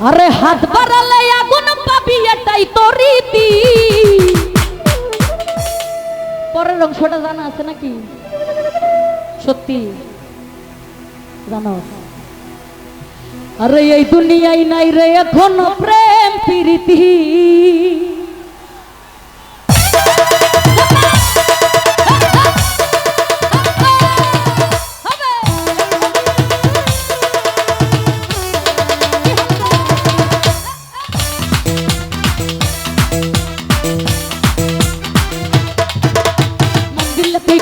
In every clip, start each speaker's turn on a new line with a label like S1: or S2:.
S1: আরে হাত বাড়ালে আগুন পাবি এটাই তো রীতি। পরের অংশটা জানা আছে নাকি? সত্যি জানো? আরে এই দুনিয়ায় নাই রে এখনো প্রেম প্রীতি।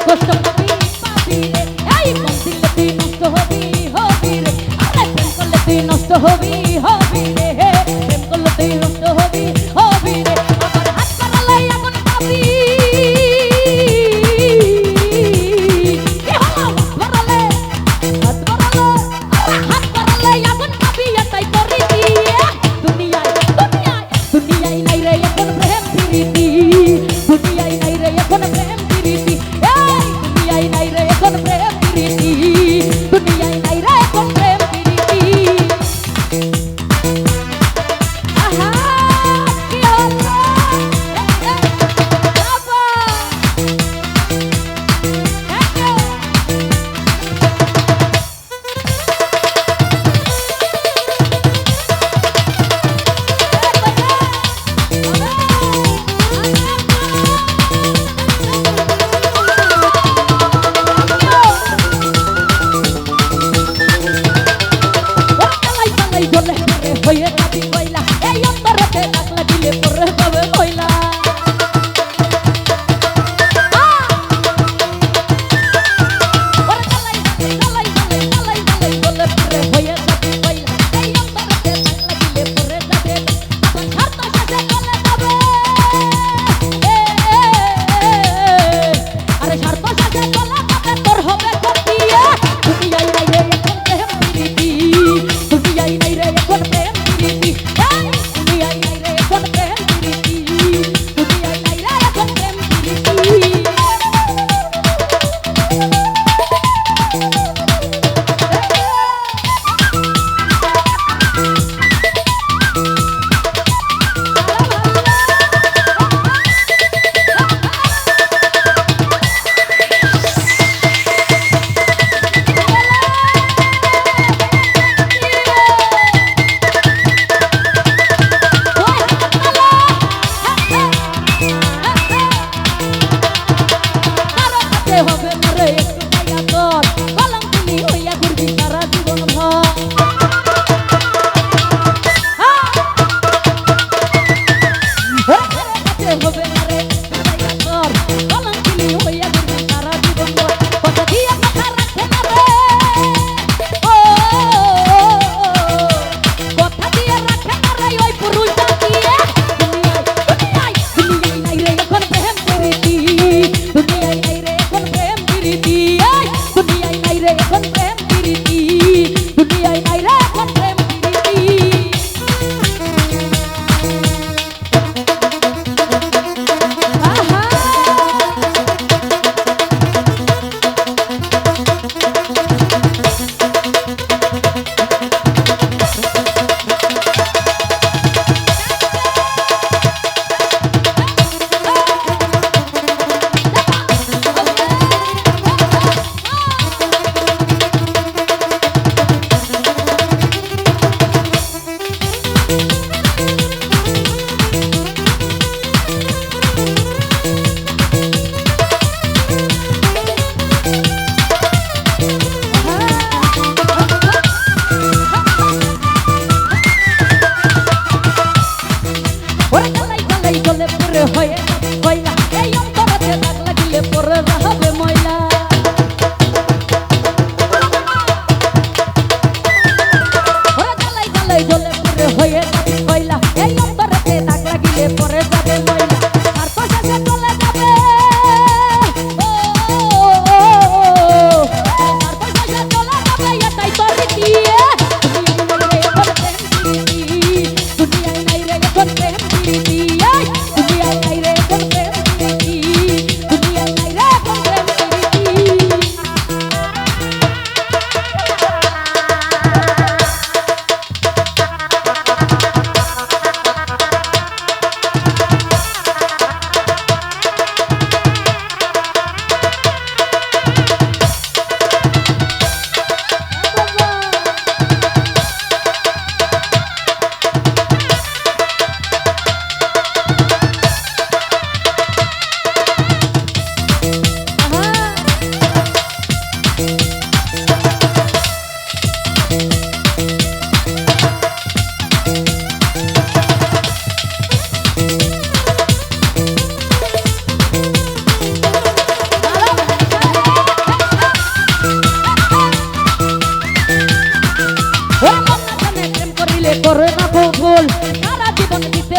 S1: কষ্ট পাবি পাবি রে, এই মন দিলে তুই নষ্ট হবি হবি রে। আরে প্রেম করলে তুই নষ্ট হবি হবি রে, প্রেম করলে তুই নষ্ট হবি হবি রে। আবার হাত বাড়ালে আগুন পাবি, কি হলো? হাত বাড়ালে আগুন পাবি, এটাই তো রীতি। দুনিয়ায় দুনিয়ায় দুনিয়ায় নাই রে এখন প্রেম প্রীতি, দুনিয়ায় নাই রে এখন প্রেম প্রীতি। দুনিয়ায় নাই রে এখন প্রেম প্রীতি, দুনিয়ায় নাই রে এখন প্রেম প্রীতি। আহা কি হলো? বাবা হয়ে যাবি কইলা, এই অন্তরেতে দাগ লাগিলে পরে যাবে কইলা। ওরে গালাই গালাই গালাই গালাই গালাই বলে পরে হয়ে যাবি কইলা, এই অন্তরেতে দাগ লাগিলে পরে যাবে। তখন শর্ত শেষে চলে যাবে, আরে শর্ত শেষে চলে যাবে, তোর হবে ক্ষতি। দুনিয়ায় নাই রে এখন প্রেম প্রীতি, দুনিয়ায় নাই রে এখন প্রেম প্রীতি। দুনিয়ায় নাই রে এখন প্রেম প্রীতি, দুনিয়ায় নাই রে এখন প্রেম প্রীতি। হবে না রে একটু জায়গা তোর, কলঙ্কিনী হইয়া ঘুরবি সারা জীবন ভর। হবে না রে একটু জায়গা তোর, কলঙ্কিনী হইয়া ঘুরবি সারা জীবন ভর। কথা দিয়ে কথা রাখে না রে, ও কথা দিয়ে রাখে না রে ওই পুরুষটা দিয়ে। দুনিয়ায় দুনিয়ায় নাই রে এখন প্রেম প্রীতি, দুনিয়ায় নাই রে এখন প্রেম প্রীতি। দুনিয়ায় নাই রে এখন প্রেম প্রীতি, দুনিয়ায় নাই রে এখন প্রেম প্রীতি। আহা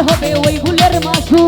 S1: হবে ওই গুলের মাসু